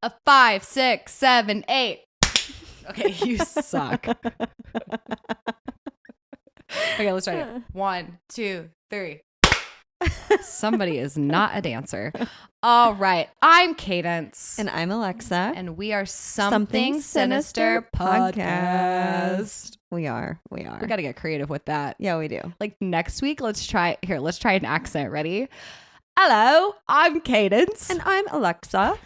A 5, 6, 7, 8. Okay, you suck. Okay, let's try it. 1, 2, 3. Somebody is not a dancer. All right. I'm Cadence. And I'm Alexa. And we are Something Sinister podcast. We are. We got to get creative with that. Yeah, we do. Like next week, let's try an accent. Ready? Hello, I'm Cadence. And I'm Alexa.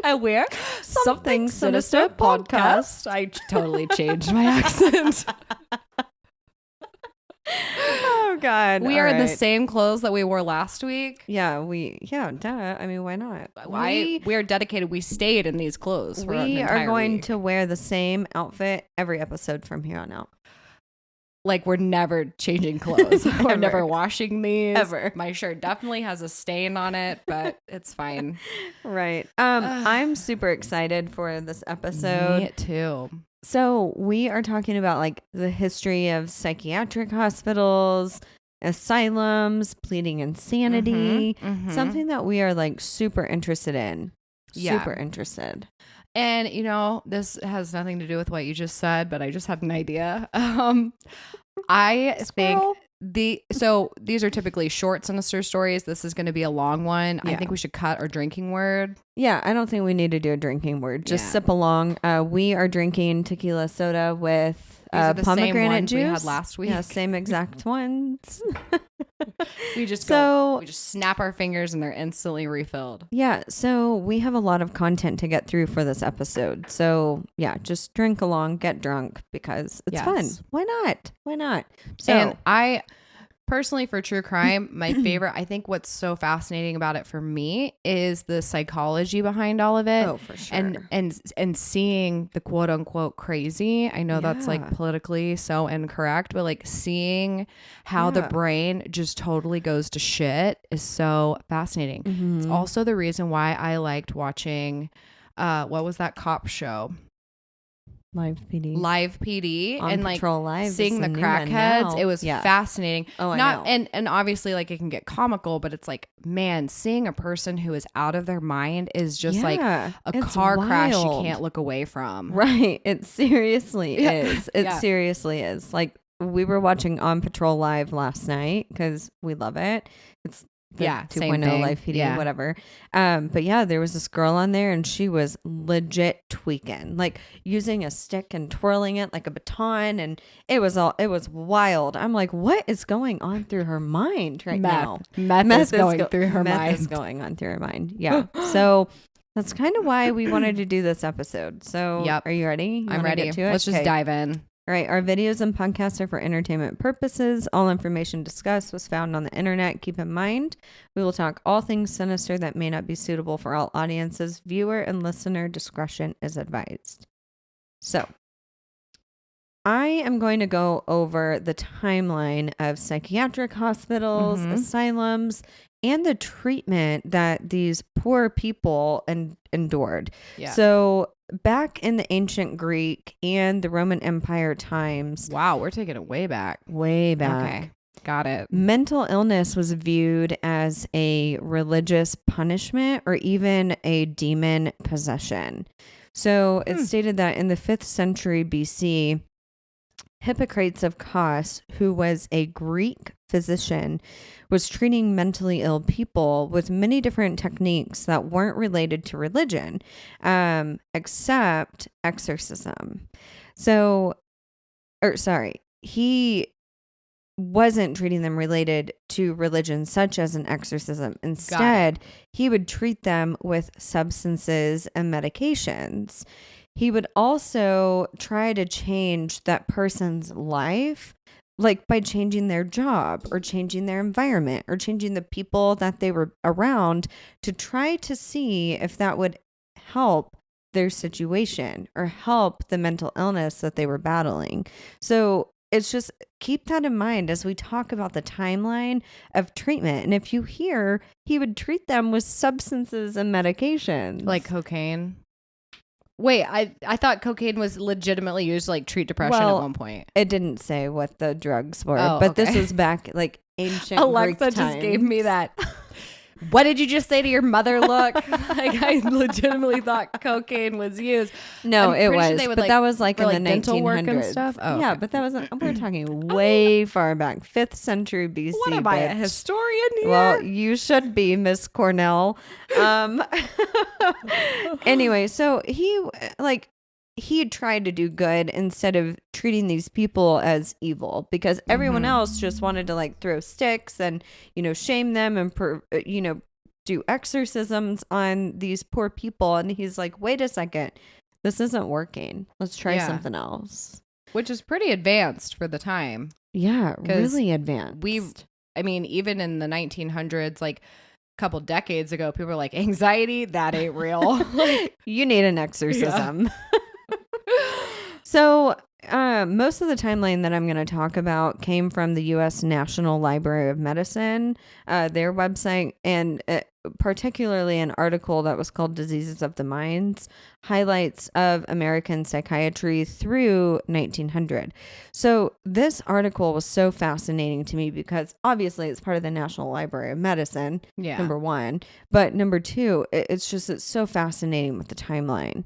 And we're Something Sinister podcast. I totally changed my accent. Oh God. We are in the same clothes that we wore last week. Yeah, duh. I mean, why not? We are dedicated. We stayed in these clothes for an We entire are going week. to wear the same outfit every episode from here on out. Like, we're never changing clothes. We're never washing these. Ever. My shirt definitely has a stain on it, but it's fine. Right. I'm super excited for this episode. Me too. So we are talking about like the history of psychiatric hospitals, asylums, pleading insanity, something that we are like super interested in. Yeah. Super interested. And, you know, this has nothing to do with what you just said, but I just had an idea. I think these are typically short sinister stories. This is going to be a long one. Yeah. I think we should cut our drinking word. Yeah, I don't think we need to do a drinking word. Just sip along. We are drinking tequila soda with pomegranate juice we had last week. Yeah, same exact ones. We just snap our fingers and they're instantly refilled. Yeah, so we have a lot of content to get through for this episode. So yeah, just drink along, get drunk because it's fun. Why not? So, and I personally, for true crime, my favorite, I think what's so fascinating about it for me is the psychology behind all of it. Oh, for sure. And seeing the quote unquote crazy. I know that's like politically so incorrect, but like seeing how the brain just totally goes to shit is so fascinating. Mm-hmm. It's also the reason why I liked watching, what was that cop show? Live PD On and Patrol like Live seeing the crackheads. It was fascinating. Oh, I know. And obviously like it can get comical, but it's like, man, seeing a person who is out of their mind is just like a car crash you can't look away from. Right. It seriously is. It seriously is. Like we were watching On Patrol Live last night because we love it. It's 2.0 Live PD, whatever. But yeah, there was this girl on there and she was legit tweaking, like using a stick and twirling it like a baton. And it was wild. I'm like, what is going on through her mind now? Meth is going through her mind. Meth is going on through her mind. Yeah. So that's kind of why we wanted to do this episode. So are you ready? I'm ready. Let's just dive in. All right, our videos and podcasts are for entertainment purposes. All information discussed was found on the internet. Keep in mind, we will talk all things sinister that may not be suitable for all audiences. Viewer and listener discretion is advised. So, I am going to go over the timeline of psychiatric hospitals, asylums, and the treatment that these poor people endured. Yeah. So, back in the ancient Greek and the Roman Empire times. Wow, we're taking it way back. Way back. Okay, got it. Mental illness was viewed as a religious punishment or even a demon possession. So it's stated that in the 5th century BC, Hippocrates of Kos, who was a Greek physician, was treating mentally ill people with many different techniques that weren't related to religion, except exorcism. He wasn't treating them related to religion, such as an exorcism. Instead, he would treat them with substances and medications. He would also try to change that person's life, like by changing their job or changing their environment or changing the people that they were around to try to see if that would help their situation or help the mental illness that they were battling. So it's just keep that in mind as we talk about the timeline of treatment. And if you hear, he would treat them with substances and medications. Like cocaine. Wait, I thought cocaine was legitimately used to like treat depression at one point. It didn't say what the drugs were, but this was back like ancient Alexa Greek just gave me that what did you just say to your mother? Look, like I legitimately thought cocaine was used. No, it was, sure but that was like in the dental work and 1900s. stuff. Oh, yeah, okay. but that was we're talking way far back, 5th century BC. What am I, a historian here? Well, you should be, Miss Cornell. Anyway, so he tried to do good instead of treating these people as evil, because everyone else just wanted to like throw sticks and, shame them and, do exorcisms on these poor people. And he's like, wait a second, this isn't working. Let's try something else. Which is pretty advanced for the time. Yeah, really advanced. Even in the 1900s, like a couple decades ago, people were like, anxiety, that ain't real. You need an exorcism. Yeah. So most of the timeline that I'm going to talk about came from the U.S. National Library of Medicine, their website, and particularly an article that was called Diseases of the Minds, highlights of American psychiatry through 1900. So this article was so fascinating to me because obviously it's part of the National Library of Medicine, number one. But number two, it's so fascinating with the timeline.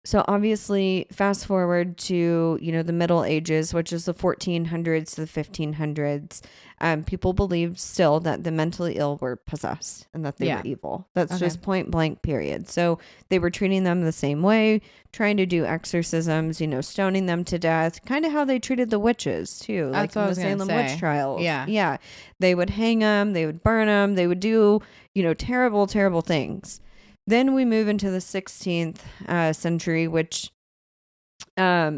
So obviously, fast forward to, the Middle Ages, which is the 1400s to the 1500s. People believed still that the mentally ill were possessed and that they were evil. That's just point blank, period. So they were treating them the same way, trying to do exorcisms, stoning them to death, kind of how they treated the witches too, like in the Salem witch trials. Yeah. They would hang them, they would burn them, they would do, terrible, terrible things. Then we move into the 16th century, which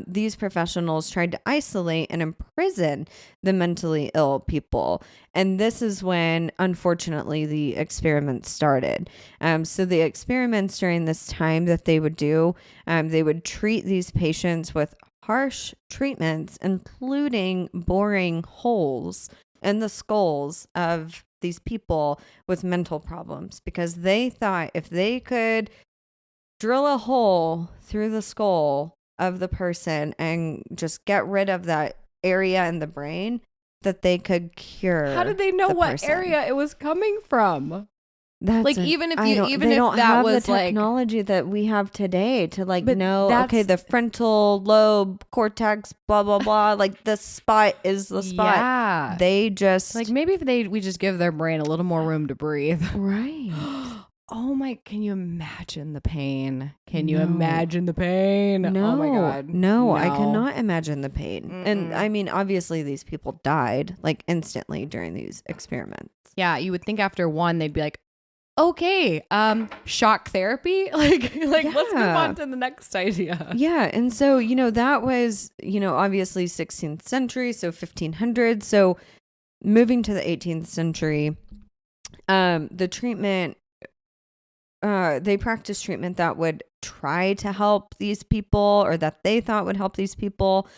these professionals tried to isolate and imprison the mentally ill people. And this is when, unfortunately, the experiments started. So the experiments during this time that they would do, they would treat these patients with harsh treatments, including boring holes in the skulls of these people with mental problems, because they thought if they could drill a hole through the skull of the person and just get rid of that area in the brain, that they could cure. How did they know what person. Area it was coming from? That's like even if they don't that have was the technology that we have today to know, that's, okay, the frontal lobe cortex, blah blah blah, like the spot is the spot. Yeah, they just maybe if we just give their brain a little more room to breathe. Right. Oh my, can you imagine the pain? Can you imagine the pain? No. Oh my God. No, I cannot imagine the pain. Mm-mm. And I mean, obviously these people died like instantly during these experiments. Yeah, you would think after one they'd be like, okay, shock therapy, let's move on to the next idea. Yeah, and so that was obviously 16th century, so 1500. So moving to the 18th century, the treatment, they practiced treatment that would try to help these people, or that they thought would help these people.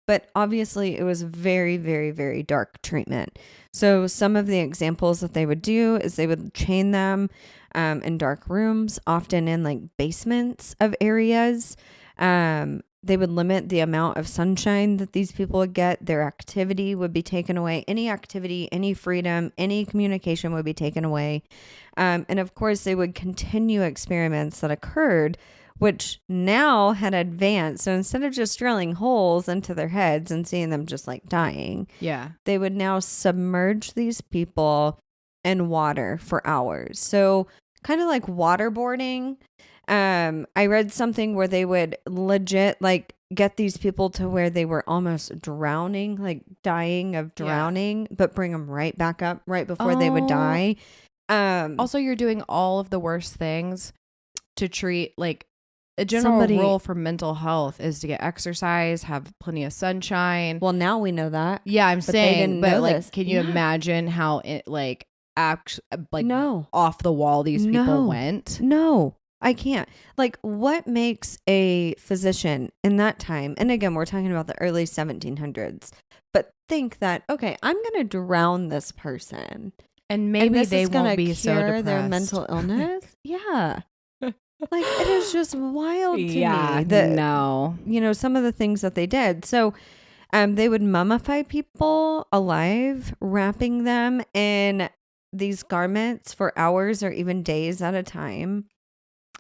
But obviously it was very, very, very dark treatment. So some of the examples that they would do is they would chain them in dark rooms, often in basements of areas. They would limit the amount of sunshine that these people would get. Their activity would be taken away. Any activity, any freedom, any communication would be taken away. And of course, they would continue experiments that occurred, which now had advanced. So instead of just drilling holes into their heads and seeing them just dying, they would now submerge these people in water for hours. So kind of like waterboarding. I read something where they would legit get these people to where they were almost drowning, dying of drowning, but bring them right back up right before they would die. Also, you're doing all of the worst things to treat a general rule for mental health is to get exercise, have plenty of sunshine. Well, now we know that. Yeah, I'm saying, but this. Can you imagine how it no, off the wall these people went? No, I can't. What makes a physician in that time? And again, we're talking about the early 1700s. But think that, okay, I'm going to drown this person, and maybe they won't be so depressed. Their mental illness. Yeah. It is just wild to me that, some of the things that they did. So they would mummify people alive, wrapping them in these garments for hours or even days at a time.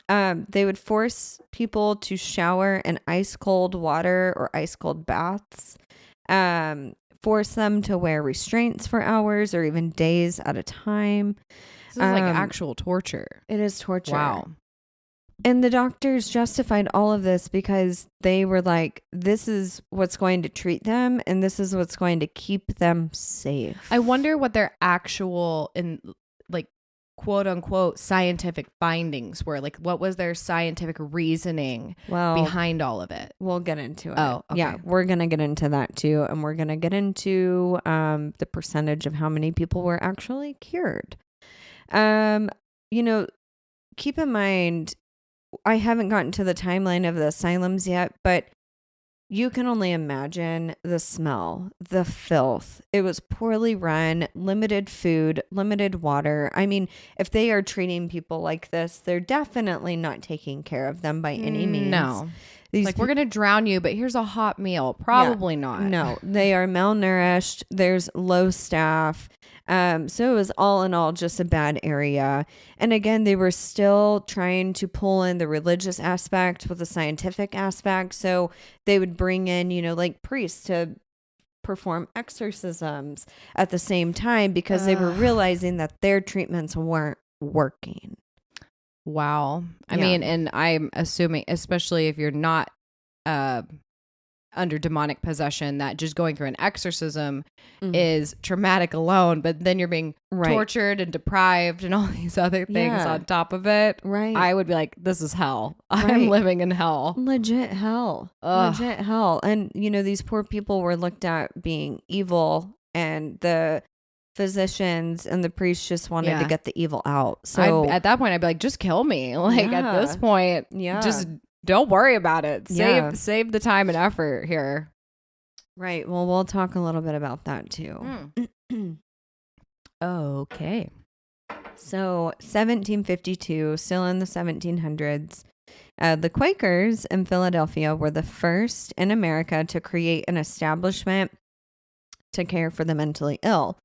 They would force people to shower in ice cold water or ice cold baths. Force them to wear restraints for hours or even days at a time. This is like actual torture. It is torture. Wow. And the doctors justified all of this because they were like, this is what's going to treat them and this is what's going to keep them safe. I wonder what their actual, like, quote unquote, scientific findings were. Like, what was their scientific reasoning behind all of it? We'll get into it. Oh, okay. Yeah, we're going to get into that too. And we're going to get into the percentage of how many people were actually cured. Keep in mind, I haven't gotten to the timeline of the asylums yet, but you can only imagine the smell, the filth. It was poorly run, limited food, limited water. I mean, if they are treating people like this, they're definitely not taking care of them by any means. No. We're going to drown you, but here's a hot meal. Probably not. No, they are malnourished. There's low staff. So it was all in all just a bad area. And again, they were still trying to pull in the religious aspect with the scientific aspect. So they would bring in, like priests to perform exorcisms at the same time because they were realizing that their treatments weren't working. Wow. I mean, and I'm assuming, especially if you're not under demonic possession, that just going through an exorcism is traumatic alone, but then you're being tortured and deprived and all these other things on top of it. Right. I would be like, this is hell. I'm living in hell. Legit hell. Legit hell. And, these poor people were looked at being evil, and the physicians and the priests just wanted to get the evil out. So at that point, I'd be like, just kill me. Like at this point, just don't worry about it. Save the time and effort here. Right. Well, we'll talk a little bit about that too. Okay. So 1752, still in the 1700s, the Quakers in Philadelphia were the first in America to create an establishment to care for the mentally ill.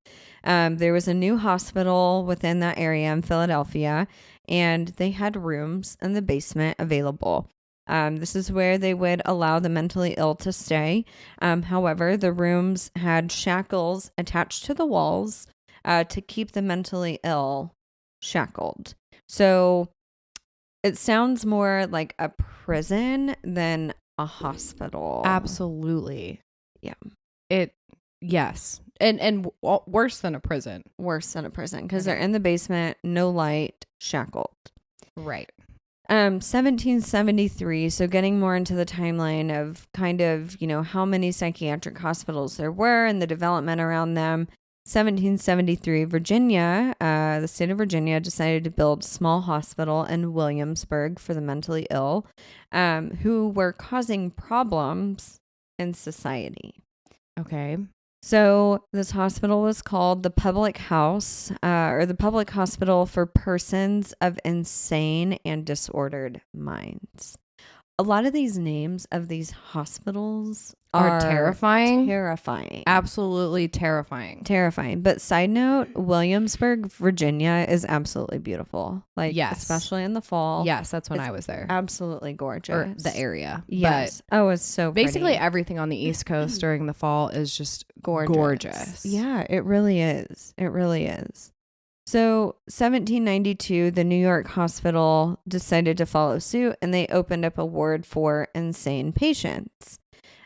There was a new hospital within that area in Philadelphia, and they had rooms in the basement available. This is where they would allow the mentally ill to stay. However, the rooms had shackles attached to the walls to keep the mentally ill shackled. So it sounds more like a prison than a hospital. Absolutely. Yeah. Yes. And worse than a prison. Worse than a prison because they're in the basement, no light, shackled. Right. 1773. So getting more into the timeline of kind of, how many psychiatric hospitals there were and the development around them. 1773, Virginia, the state of Virginia decided to build a small hospital in Williamsburg for the mentally ill, who were causing problems in society. Okay. So this hospital was called the Public House, or the Public Hospital for Persons of Insane and Disordered Minds. A lot of these names of these hospitals are terrifying. Terrifying. Absolutely terrifying. Terrifying. But side note, Williamsburg, Virginia is absolutely beautiful. Like, especially in the fall. Yes, that's when I was there. Absolutely gorgeous. Or the area. Yes. But it's so basically pretty. everything on the East Coast during the fall is just gorgeous. Yeah, it really is. It really is. So 1792, the New York hospital decided to follow suit, and they opened up a ward for insane patients.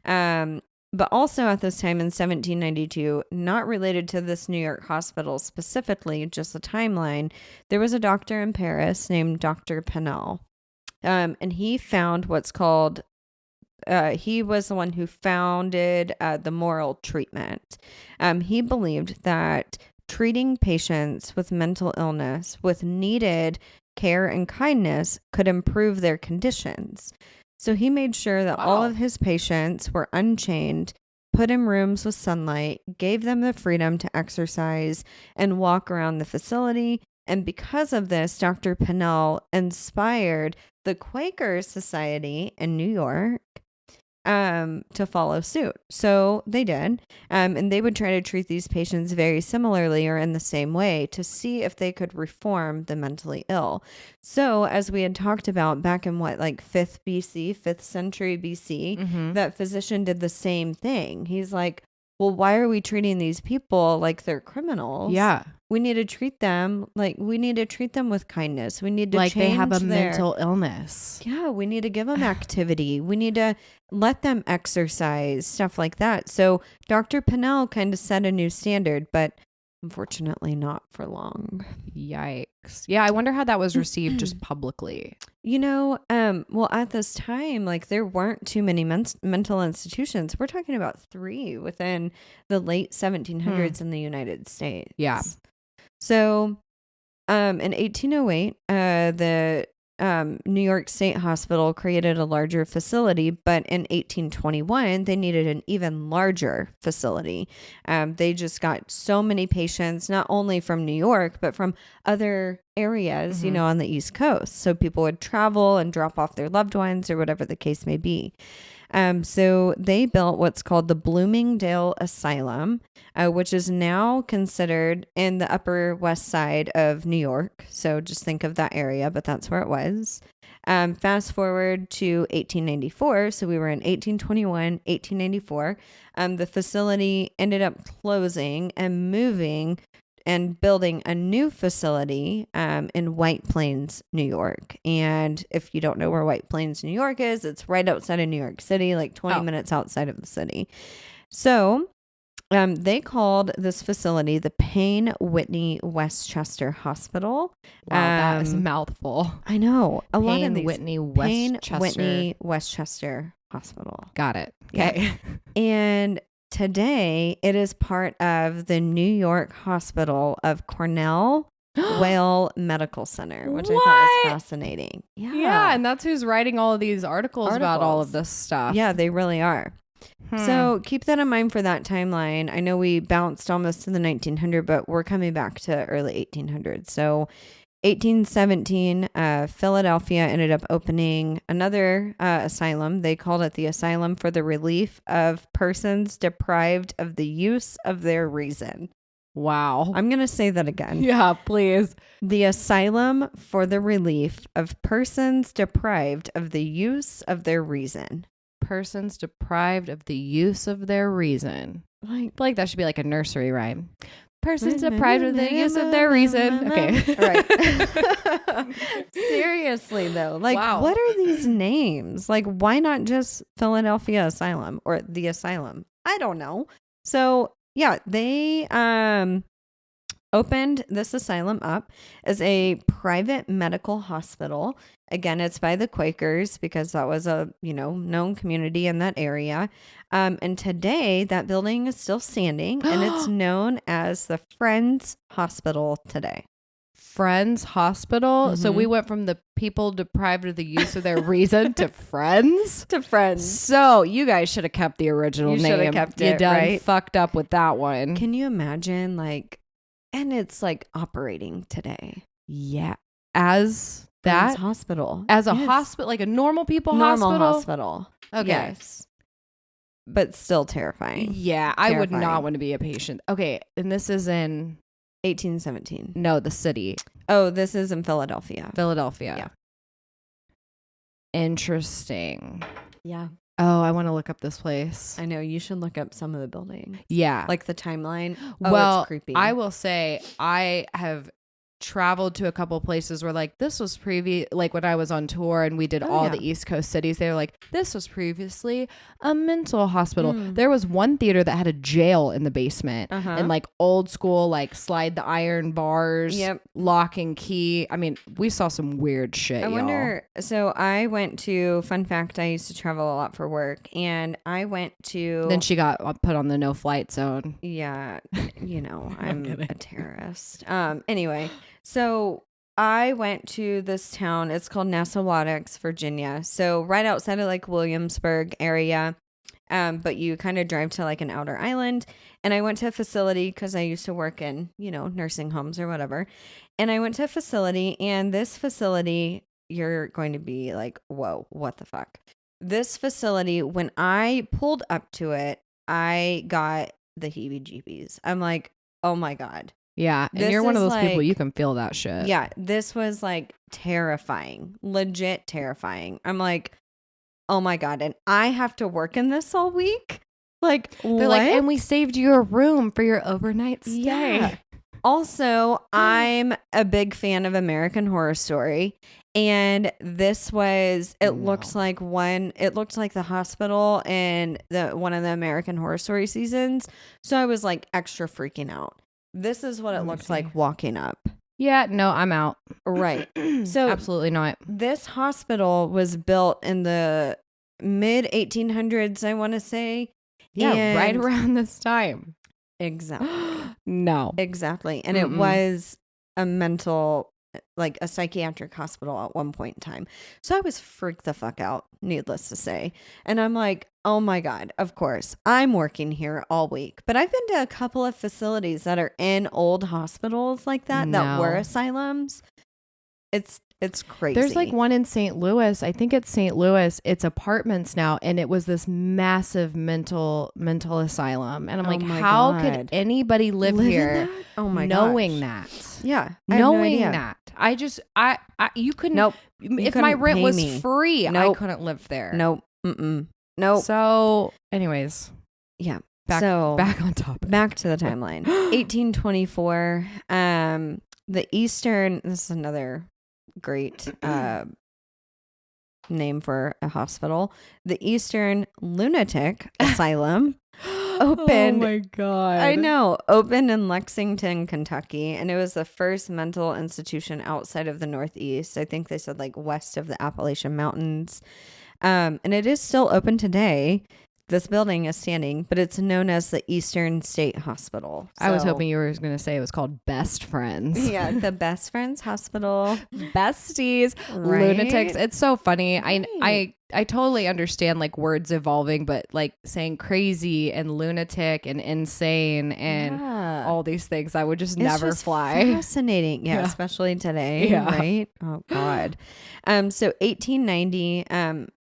But also at this time in 1792, not related to this New York hospital specifically, just the timeline, there was a doctor in Paris named Dr. Pennell. And he found what's called, he was the one who founded the moral treatment. He believed that treating patients with mental illness with needed care and kindness could improve their conditions. So he made sure that all of his patients were unchained, put in rooms with sunlight, gave them the freedom to exercise and walk around the facility. And because of this, Dr. Pennell inspired the Quaker Society in New York to follow suit. So they did. And they would try to treat these patients very similarly or in the same way to see if they could reform the mentally ill. So as we had talked about back in 5th century BC, that physician did the same thing. He's like, well, why are we treating these people like they're criminals? Yeah. We need to treat them with kindness. We need to like change they have a their mental illness. Yeah, we need to give them activity. We need to let them exercise, stuff like that. So Dr. Pinnell kind of set a new standard, but unfortunately not for long. Yikes. Yeah, I wonder how that was received just publicly. Well, at this time, there weren't too many mental institutions. We're talking about 3 within the late 1700s in the United States. Yeah. So, in 1808, the New York State Hospital created a larger facility, but in 1821, they needed an even larger facility. They just got so many patients, not only from New York, but from other areas, on the East Coast. So people would travel and drop off their loved ones or whatever the case may be. So they built what's called the Bloomingdale Asylum, which is now considered in the Upper West Side of New York. So just think of that area, but that's where it was. Fast forward to 1894. So we were in 1821, 1894. The facility ended up closing and moving and building a new facility in White Plains, New York. And if you don't know where White Plains, New York is, it's right outside of New York City, 20 minutes outside of the city. So they called this facility the Payne Whitney Westchester Hospital. Wow, that is a mouthful. I know. A lot of Payne these. Whitney Payne Westchester. Whitney Westchester Hospital. Got it. Okay. Yeah. And today, it is part of the New York Hospital of Cornell Whale Medical Center, which I thought was fascinating. Yeah, and that's who's writing all of these articles about all of this stuff. Yeah, they really are. So keep that in mind for that timeline. I know we bounced almost to the 1900, but we're coming back to early 1800s. So 1817, Philadelphia ended up opening another asylum. They called it the Asylum for the Relief of Persons Deprived of the Use of Their Reason. Wow. I'm going to say that again. Yeah, please. The Asylum for the Relief of Persons Deprived of the Use of Their Reason. Persons deprived of the use of their reason. I feel like that should be like a nursery rhyme. Persons deprived of the use of their reason. Okay. Right. Seriously, though. Wow. What are these names? Why not just Philadelphia Asylum or the Asylum? I don't know. So, yeah, they opened this asylum up as a private medical hospital. Again, it's by the Quakers because that was a, known community in that area. And today that building is still standing and it's known as the Friends Hospital today. Friends Hospital. So we went from the people deprived of the use of their reason to Friends. To Friends. So you guys should have kept the original name. You should have kept it, You done right? fucked up with that one. Can you imagine and it's operating today. Yeah. As Friends that hospital. as a hospital, like a normal hospital. Okay. Yes. But still terrifying. Yeah, I would not want to be a patient. Okay, and this is in 1817. no, the city, Oh, this is in Philadelphia. Philadelphia. Yeah. Interesting. Yeah. Oh, I want to look up this place. I know. You should look up some of the buildings. Yeah. The timeline. Well, it's creepy. I will say I have traveled to a couple places where this was previous, when I was on tour and we did the East Coast cities, they were like, this was previously a mental hospital. There was one theater that had a jail in the basement and old school, slide the iron bars, lock and key. I mean, we saw some weird shit. I wonder. So I went to, fun fact, I used to travel a lot for work and I went to. Then she got put on the no flight zone. Yeah. I'm a terrorist. Anyway. So I went to this town. It's called Nassawadox, Virginia. So right outside of Williamsburg area. But you kind of drive to an outer island. And I went to a facility because I used to work in, nursing homes or whatever. And I went to a facility and this facility, you're going to be like, whoa, what the fuck? this facility, when I pulled up to it, I got the heebie-jeebies. I'm like, oh my God. Yeah. And you're one of those people, you can feel that shit. Yeah. This was like terrifying, legit terrifying. I'm like, oh my God. And I have to work in this all week? Like, they're what? like, and we saved you a room for your overnight stay. Yeah. Also, I'm a big fan of American Horror Story. And this was, it looked like the hospital in one of the American Horror Story seasons. So I was like extra freaking out. This is what it looked like walking up. Yeah, no, I'm out. Right. So absolutely not. This hospital was built in the mid 1800s, I want to say. Yeah, right around this time. Exactly. No. Exactly. And it was a psychiatric hospital at one point in time. So I was freaked the fuck out, needless to say. And I'm like, oh my God, of course, I'm working here all week. But I've been to a couple of facilities that are in old hospitals like that were asylums. It's crazy. There's like one in St. Louis. I think it's St. Louis. It's apartments now. And it was this massive mental asylum. And I'm like, how could anybody live here knowing that? Yeah. Knowing that. You couldn't. Nope. If my rent was free, I couldn't live there. Nope. Nope. So anyways. Yeah. Back on topic. Back to the timeline. 1824. The Eastern, this is another great name for a hospital. The Eastern Lunatic Asylum opened. Oh my God. I know. Opened in Lexington, Kentucky. And it was the first mental institution outside of the Northeast. I think they said like west of the Appalachian Mountains. And it is still open today. This building is standing, but it's known as the Eastern State Hospital. I was hoping you were going to say it was called Best Friends. Yeah, the Best Friends Hospital. Besties, right? Lunatics. It's so funny. Right. I totally understand like words evolving, but like saying crazy and lunatic and insane and all these things, I would just never fly. Fascinating. Yeah, especially today. Yeah. Right? Oh God. So 1890,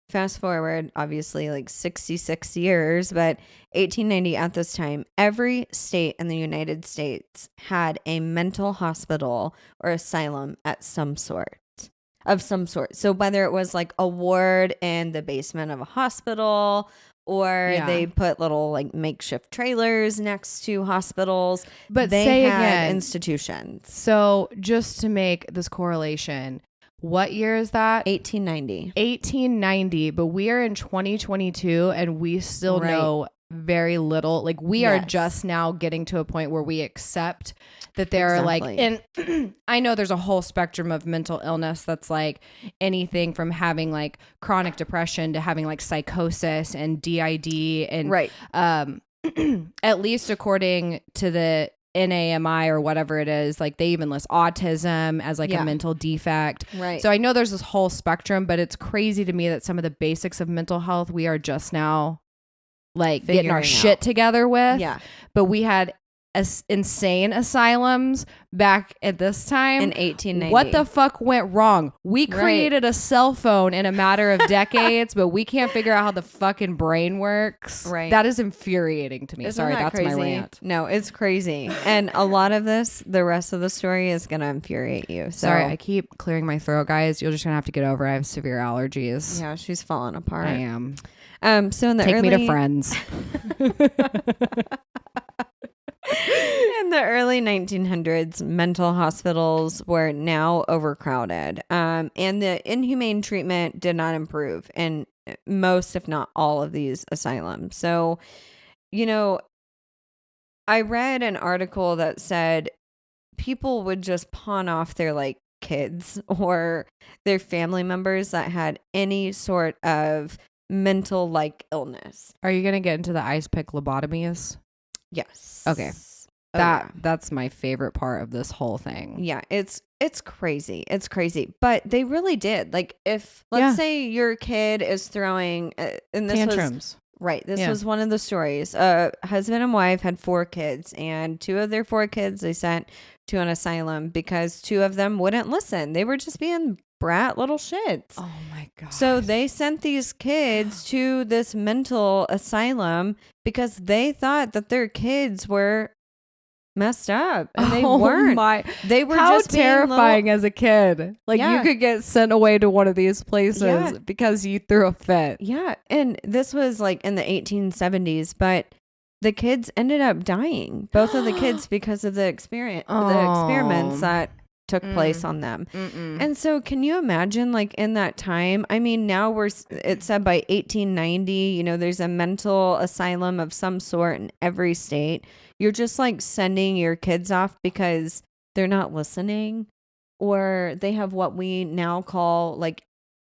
fast forward, obviously, like 66 years, but 1890 at this time, every state in the United States had a mental hospital or asylum of some sort. So whether it was like a ward in the basement of a hospital or they put little like makeshift trailers next to hospitals, but they had institutions. So just to make this correlation, what year is that? 1890. 1890, but we are in 2022 and we still know very little. Like we are just now getting to a point where we accept that there are like, and I know there's a whole spectrum of mental illness that's like anything from having like chronic depression to having like psychosis and DID and at least according to the NAMI or whatever it is, like they even list autism as like a mental defect. Right. So I know there's this whole spectrum, but it's crazy to me that some of the basics of mental health we are just now like getting our shit together with. Yeah. But we had insane asylums back at this time in 1890. What the fuck went wrong? We created a cell phone in a matter of decades, but we can't figure out how the fucking brain works. Right. That is infuriating to me. Isn't Sorry, that's crazy? My rant. No, it's crazy. And a lot of this, the rest of the story is going to infuriate you. So. Sorry, I keep clearing my throat, guys. You're just going to have to get over it. I have severe allergies. Yeah, she's falling apart. I am. So in the Take me to Friends. In the early 1900s, mental hospitals were now overcrowded, and the inhumane treatment did not improve in most, if not all, of these asylums. So, I read an article that said people would just pawn off their like kids or their family members that had any sort of mental like illness. Are you going to get into the ice pick lobotomies? Yes. Okay. That's my favorite part of this whole thing. Yeah, it's crazy. It's crazy. But they really did. Like if let's say your kid is throwing and this tantrums. This was one of the stories. Husband and wife had 4 kids, and 2 of their 4 kids they sent to an asylum because 2 of them wouldn't listen. They were just being brat little shits. Oh my God. So they sent these kids to this mental asylum because they thought that their kids were messed up, and they weren't. They were How just terrifying as a kid. Like you could get sent away to one of these places because you threw a fit. Yeah, and this was like in the 1870s, but the kids ended up dying. Both of the kids because of the experiments that took place on them. And so can you imagine, like, in that time? I mean, now it said by 1890, you know, there's a mental asylum of some sort in every state. You're just like sending your kids off because they're not listening, or they have what we now call like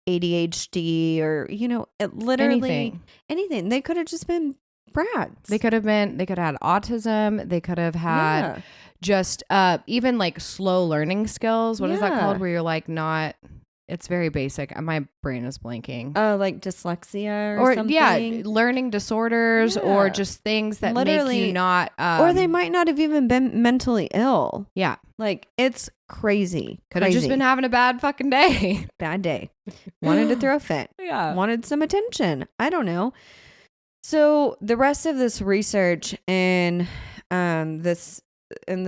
ADHD, or, you know, literally anything. They could have just been brats. They could have had autism. They could have had just even like slow learning skills. What is that called? Where you're like it's very basic. My brain is blanking. Like dyslexia or something. Yeah, learning disorders or just things that make you not. Or they might not have even been mentally ill. Yeah. Like, it's crazy. Could have just been having a bad fucking day. Bad day. Wanted to throw a fit. Yeah. Wanted some attention. I don't know. So the rest of this research in this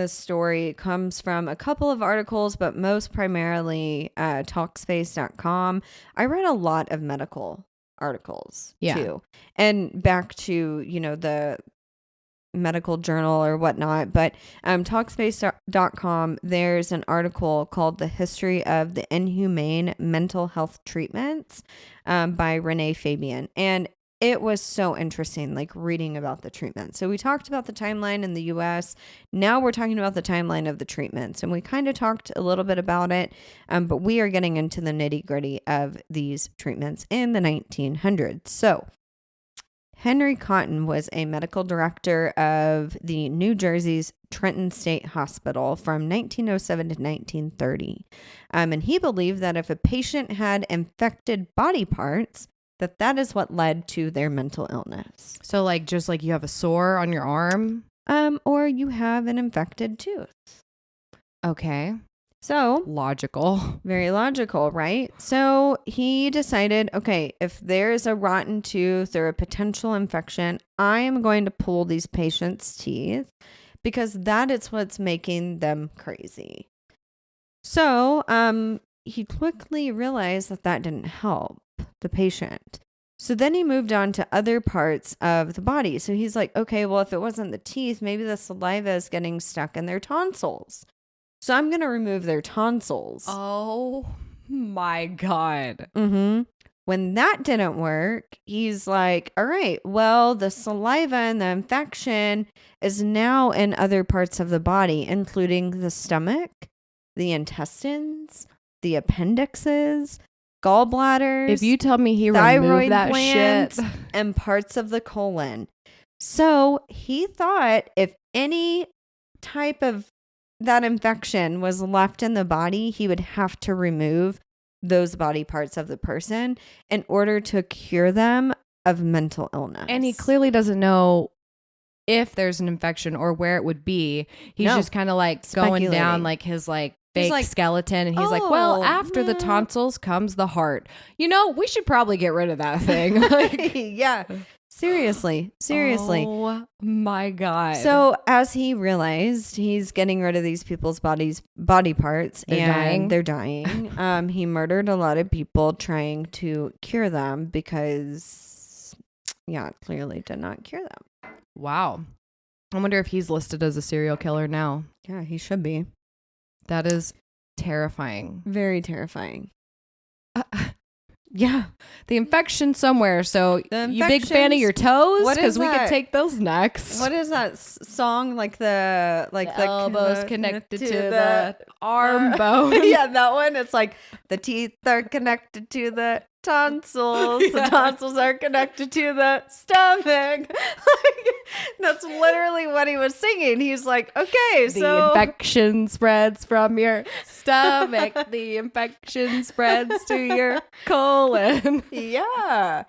story comes from a couple of articles, but most primarily Talkspace.com. I read a lot of medical articles too, and back to, you know, the medical journal or whatnot. But Talkspace.com, there's an article called "The History of the Inhumane Mental Health Treatments" by Renee Fabian, and it was so interesting, like, reading about the treatment. So we talked about the timeline in the US. Now we're talking about the timeline of the treatments. And we kind of talked a little bit about it, but we are getting into the nitty gritty of these treatments in the 1900s. So Henry Cotton was a medical director of the New Jersey's Trenton State Hospital from 1907 to 1930. And he believed that if a patient had infected body parts, that is what led to their mental illness. So like, just like you have a sore on your arm? Or you have an infected tooth. Okay. So logical. Very logical, right? So he decided, okay, if there's a rotten tooth or a potential infection, I am going to pull these patients' teeth because that is what's making them crazy. So he quickly realized that didn't help the patient. So then he moved on to other parts of the body. So he's like, okay, well, if it wasn't the teeth, maybe the saliva is getting stuck in their tonsils. So I'm going to remove their tonsils. Oh my God. When that didn't work, he's like, all right, well, the saliva and the infection is now in other parts of the body, including the stomach, the intestines, the appendixes, gallbladders. If you tell me he removed that shit, and parts of the colon. So he thought if any type of that infection was left in the body, he would have to remove those body parts of the person in order to cure them of mental illness. And he clearly doesn't know if there's an infection or where it would be. He's just kind of like going down like his like fake skeleton, and he's like, well, after the tonsils comes the heart. You know, we should probably get rid of that thing. Like, yeah. Seriously. Oh my God. So as he realized he's getting rid of these people's body parts, they're dying. He murdered a lot of people trying to cure them because, it clearly did not cure them. Wow. I wonder if he's listed as a serial killer now. Yeah, he should be. That is terrifying. Very terrifying. Yeah. The infection somewhere. So you big fan of your toes? Because we could take those next. What is that song? Like the elbows connected to the arm bone. Yeah, that one. It's like the teeth are connected to the tonsils. The tonsils are connected to the stomach. That's literally what he was singing. He's like, okay, the infection spreads from your stomach. The infection spreads to your colon. Yeah.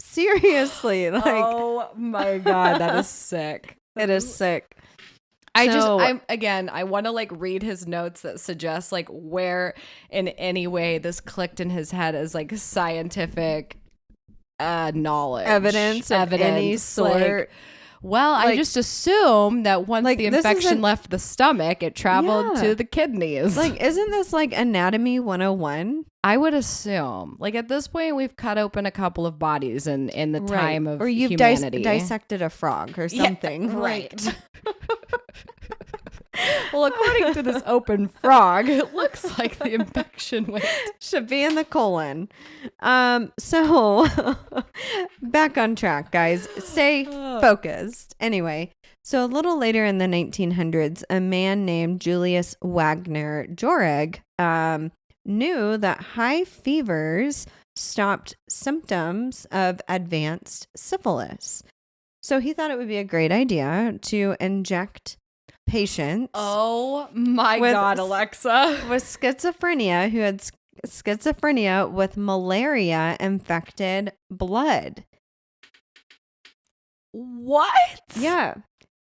Seriously. Like, oh my God, that is sick. It is sick. I want to like read his notes that suggest like where in any way this clicked in his head as like scientific knowledge. Evidence of any sort. Like, well, I just assume that once the infection left the stomach, it traveled to the kidneys. Like, isn't this like Anatomy 101? I would assume. Like, at this point, we've cut open a couple of bodies in the time of humanity. Or you've dissected a frog or something. Yeah, right. Well, according to this open frog, it looks like the infection should be in the colon. So back on track, guys. Stay focused. Anyway, so a little later in the 1900s, a man named Julius Wagner Jauregg knew that high fevers stopped symptoms of advanced syphilis. So he thought it would be a great idea to inject patients. Oh my God, Alexa. With schizophrenia who had schizophrenia with malaria infected blood. What? Yeah.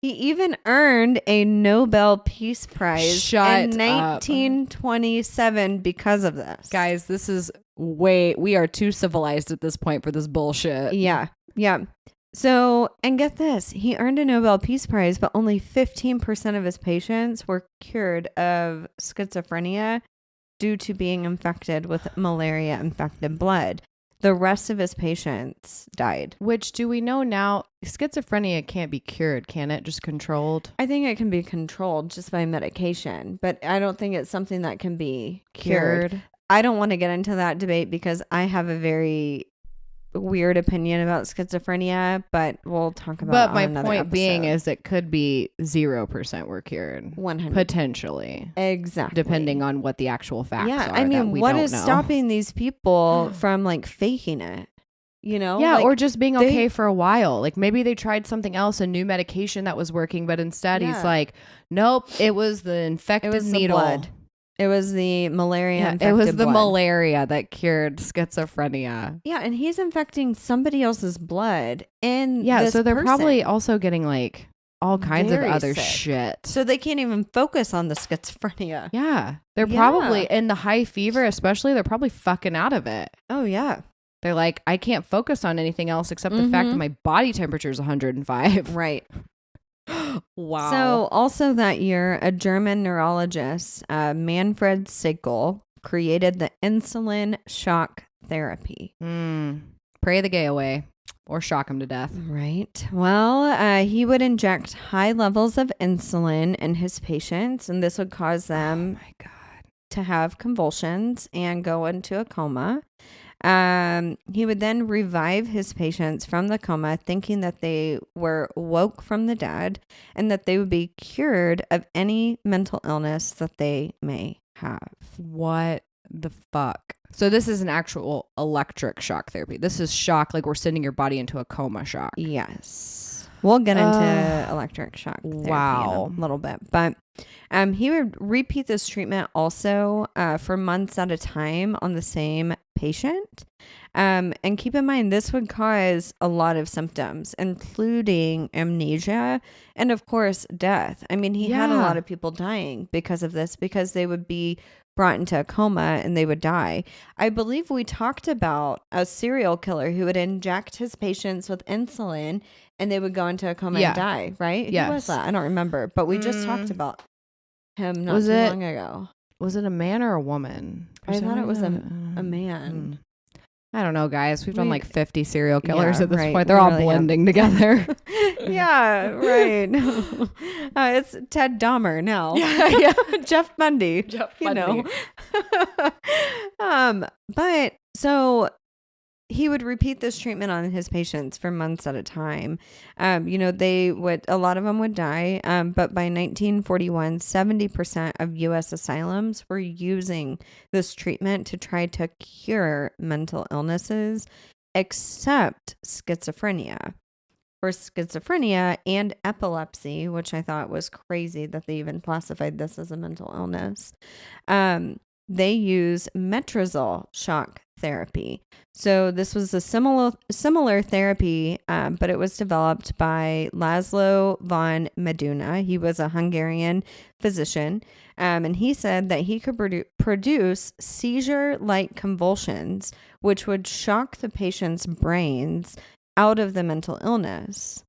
He even earned a Nobel Peace Prize in 1927 because of this. Guys, this is we are too civilized at this point for this bullshit. Yeah. Yeah. So, and get this, he earned a Nobel Peace Prize, but only 15% of his patients were cured of schizophrenia due to being infected with malaria-infected blood. The rest of his patients died. Which, do we know now, schizophrenia can't be cured, can it? Just controlled? I think it can be controlled just by medication, but I don't think it's something that can be cured. I don't want to get into that debate because I have a very weird opinion about schizophrenia, but we'll talk about it on another episode. But my point being is it could be 0% were cured. 100. Potentially. Exactly. Depending on what the actual facts are. Yeah, I mean, what is stopping these people from like faking it? You know? Yeah, or just being okay for a while. Like maybe they tried something else, a new medication that was working, but instead he's like, nope, it was the infected needle. Blood. It was the malaria infected it was the blood. Malaria that cured schizophrenia. Yeah, and he's infecting somebody else's blood in so they're probably also getting like all kinds of other shit. So they can't even focus on the schizophrenia. Yeah. They're probably in the high fever, especially, they're probably fucking out of it. Oh, yeah. They're like, I can't focus on anything else except the fact that my body temperature is 105. Right. Wow. So also that year, a German neurologist, Manfred Siegel, created the insulin shock therapy. Pray the gay away or shock him to death. Right. Well, he would inject high levels of insulin in his patients, and this would cause them to have convulsions and go into a coma. He would then revive his patients from the coma, thinking that they were woke from the dead and that they would be cured of any mental illness that they may have. What the fuck? So this is an actual electric shock therapy. This is shock, like we're sending your body into a coma shock. Yes. We'll get into electric shock therapy in a little bit. But he would repeat this treatment also for months at a time on the same patient. And keep in mind, this would cause a lot of symptoms, including amnesia and, of course, death. I mean, he had a lot of people dying because of this, because they would be brought into a coma and they would die. I believe we talked about a serial killer who would inject his patients with insulin and they would go into a coma and die, right? Yes. Who was that? I don't remember, but we just talked about him not too long ago. Was it a man or a woman? I thought it was a man. I don't know, guys. We've done like 50 serial killers at this point. They're all blending together. Yeah, right. It's Ted Dahmer now. Yeah. Jeff Bundy. You know. But so he would repeat this treatment on his patients for months at a time. A lot of them would die. But by 1941, 70% of U.S. asylums were using this treatment to try to cure mental illnesses, except schizophrenia. For schizophrenia and epilepsy, which I thought was crazy that they even classified this as a mental illness. They use metrazole shock therapy. So this was a similar therapy, but it was developed by Laszlo von Meduna. He was a Hungarian physician, and he said that he could produce seizure-like convulsions, which would shock the patient's brains out of the mental illness,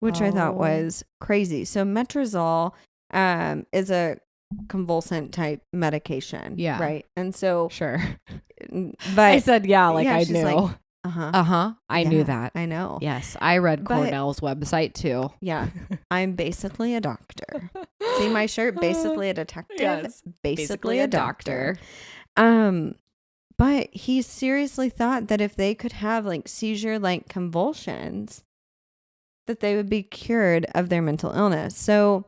which I thought was crazy. So Metrazole is a convulsant type medication. Yeah. Right. And so sure. But I said, like I knew. Like, I knew that. I know. Yes. I read Cornell's website too. Yeah. I'm basically a doctor. See my shirt? Basically a detective. Yes. Basically a doctor. But he seriously thought that if they could have like seizure-like convulsions, that they would be cured of their mental illness. So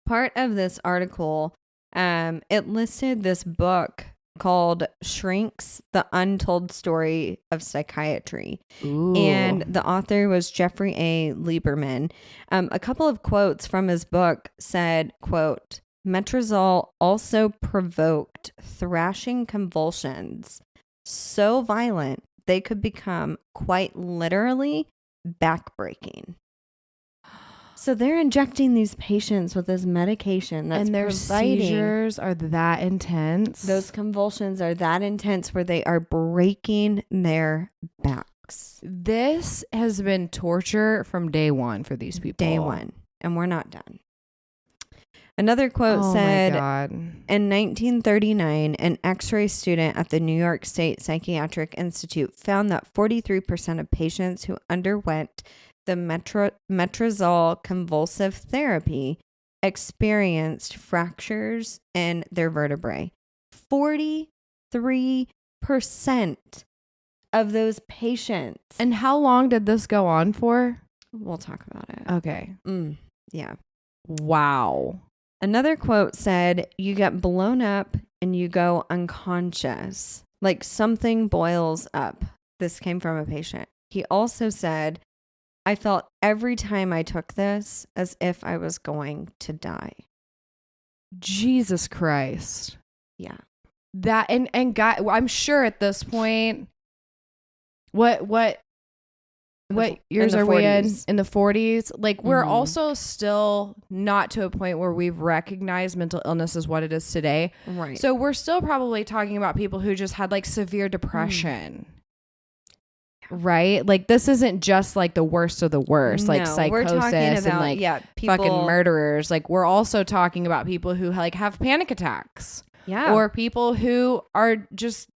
part of this article, it listed this book called Shrinks, The Untold Story of Psychiatry. Ooh. And the author was Jeffrey A. Lieberman. A couple of quotes from his book said, quote, Metrazole also provoked thrashing convulsions so violent they could become quite literally backbreaking. So they're injecting these patients with this medication that's and their providing, seizures are that intense. those convulsions are that intense where they are breaking their backs. This has been torture from day one for these people. Day one. And we're not done. Another quote said, in 1939, an X-ray student at the New York State Psychiatric Institute found that 43% of patients who underwent the Metrazole convulsive therapy experienced fractures in their vertebrae. 43% of those patients. And how long did this go on for? We'll talk about it. Okay. Yeah. Wow. Another quote said, you get blown up and you go unconscious. Like something boils up. This came from a patient. He also said, I felt every time I took this as if I was going to die. Jesus Christ. Yeah. That and God, I'm sure at this point, what years are we in? In the 40s? Like we're also still not to a point where we've recognized mental illness as what it is today. Right. So we're still probably talking about people who just had like severe depression. Right? Like this isn't just like the worst of the worst, like psychosis we're talking about, and like people, fucking murderers. Like we're also talking about people who like have panic attacks. Yeah. Or people who are just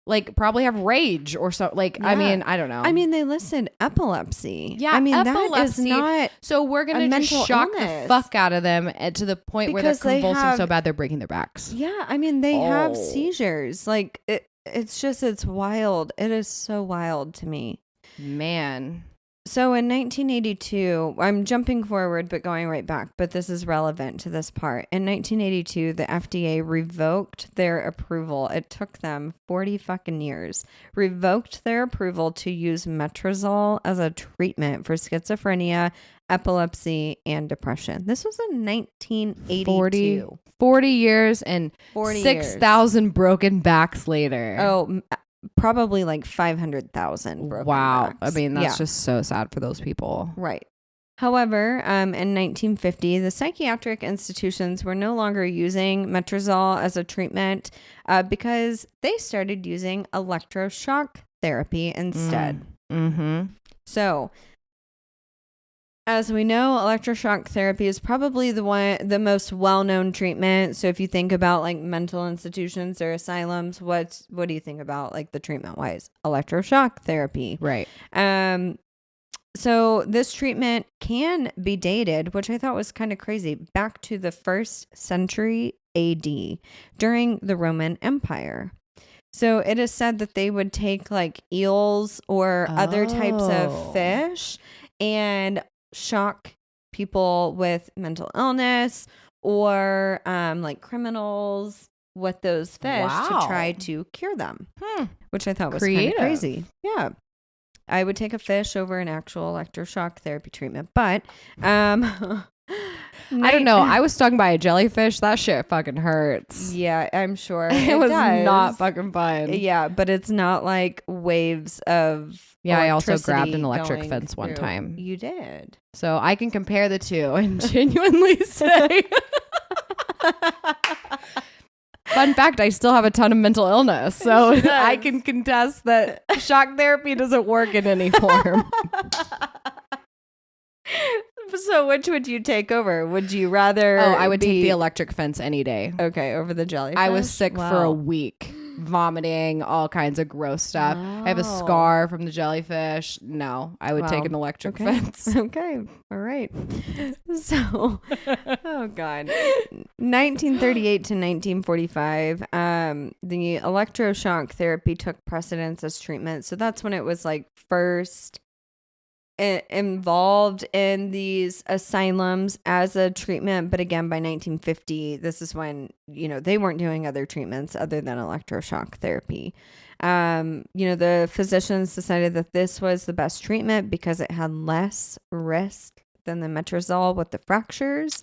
like probably have rage or so. Like, I mean, I don't know. I mean, they listed epilepsy. Yeah. I mean, epilepsy, that is not. So we're going to just shock the fuck out of them to the point where they're convulsing so bad they're breaking their backs. Yeah. I mean, they have seizures. Like it's wild. It is so wild to me. Man. So in 1982, I'm jumping forward, but going right back, but this is relevant to this part. In 1982, the FDA revoked their approval. It took them 40 fucking years. Revoked their approval to use Metrazole as a treatment for schizophrenia, epilepsy, and depression. This was in 1982. 40 years and 6,000 broken backs later. Oh, probably like 500,000 broken backs. I mean, that's just so sad for those people. Right. However, in 1950, the psychiatric institutions were no longer using Metrazole as a treatment because they started using electroshock therapy instead. So, as we know, electroshock therapy is probably the most well-known treatment. So if you think about like mental institutions or asylums, what do you think about like the treatment-wise? Electroshock therapy. Right. So this treatment can be dated, which I thought was kind of crazy, back to the 1st century AD during the Roman Empire. So it is said that they would take like eels or other types of fish and shock people with mental illness or like criminals with those fish to try to cure them, which I thought was kind of crazy. Yeah. I would take a fish over an actual electroshock therapy treatment, but I don't know. I was stung by a jellyfish. That shit fucking hurts. Yeah, I'm sure. It was not fucking fun. Yeah, but it's not like waves of I also grabbed an electric fence one time. You did. So I can compare the two and genuinely say... Fun fact, I still have a ton of mental illness, so I can contest that shock therapy doesn't work in any form. So which would you take over? Would you rather... Oh, I would take the electric fence any day. Okay, over the jellyfish? I was sick for a week. Vomiting, all kinds of gross stuff. Oh. I have a scar from the jellyfish. No, I would take an electric fence. Okay. All right. So, oh God. 1938 to 1945, the electroshock therapy took precedence as treatment. So that's when it was like first involved in these asylums as a treatment. But again, by 1950, this is when, they weren't doing other treatments other than electroshock therapy. The physicians decided that this was the best treatment because it had less risk than the metrazole with the fractures,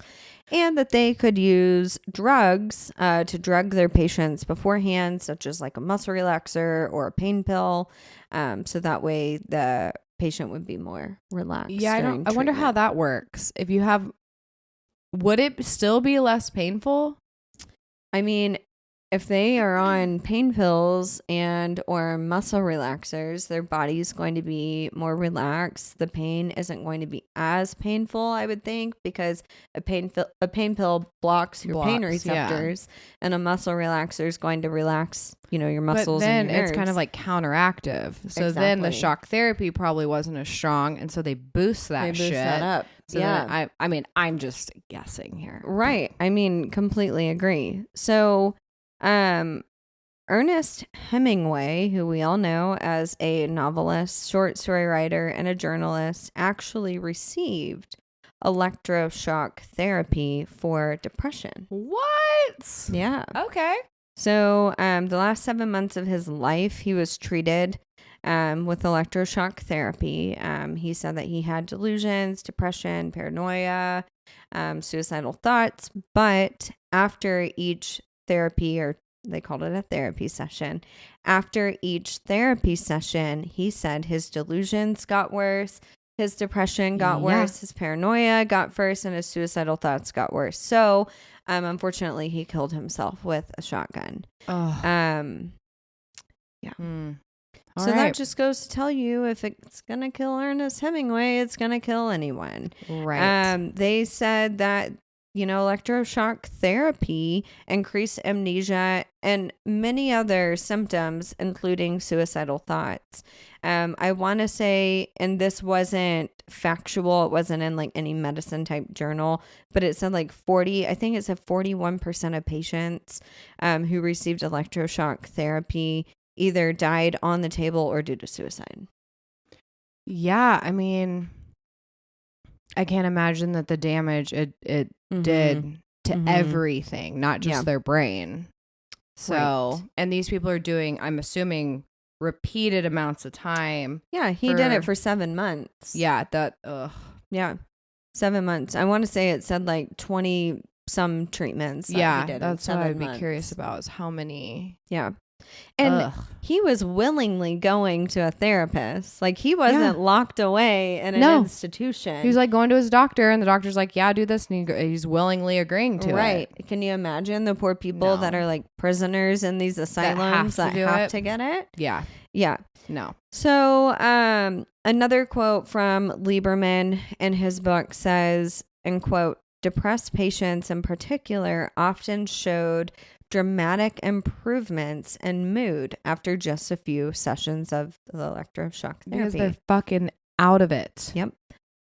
and that they could use drugs to drug their patients beforehand, such as like a muscle relaxer or a pain pill. So that way the patient would be more relaxed. Yeah, I wonder how that works. If you have, would it still be less painful? I mean, if they are on pain pills and or muscle relaxers, their body's going to be more relaxed. The pain isn't going to be as painful, I would think, because a pain pill blocks your pain receptors, and a muscle relaxer is going to relax, your muscles. But then and your nerves. It's kind of like counteractive. So then the shock therapy probably wasn't as strong, and so they boost that shit. That up. So yeah. I mean, I'm just guessing here. Right. I mean, completely agree. So Ernest Hemingway, who we all know as a novelist, short story writer, and a journalist, actually received electroshock therapy for depression. What? Yeah. Okay. So the last 7 months of his life, he was treated with electroshock therapy. He said that he had delusions, depression, paranoia, suicidal thoughts, but after each therapy, or they called it a therapy session. After each therapy session, he said his delusions got worse, his depression got worse, his paranoia got worse, and his suicidal thoughts got worse. So, unfortunately, he killed himself with a shotgun. Oh. Yeah. So that just goes to tell you, if it's going to kill Ernest Hemingway, it's going to kill anyone. Right. They said that electroshock therapy increased amnesia and many other symptoms, including suicidal thoughts. I want to say, and this wasn't factual, it wasn't in like any medicine type journal, but it said like 41% of patients who received electroshock therapy either died on the table or due to suicide. Yeah, I mean, I can't imagine that the damage it did to everything, not just their brain. So, and these people are doing, I'm assuming, repeated amounts of time. Yeah, he did it for 7 months. Yeah, Yeah, 7 months. I want to say it said like 20 some treatments. Yeah, that's what I'd be curious about, is how many. Yeah. And he was willingly going to a therapist. Like, he wasn't locked away in an institution. He was like going to his doctor, and the doctor's like, yeah, do this. And he's willingly agreeing to it. Right. Can you imagine the poor people that are like prisoners in these asylums that have to get it? Yeah. Yeah. No. So another quote from Lieberman in his book says, and quote, depressed patients in particular often showed dramatic improvements in mood after just a few sessions of the electroshock therapy. Because they're fucking out of it. Yep.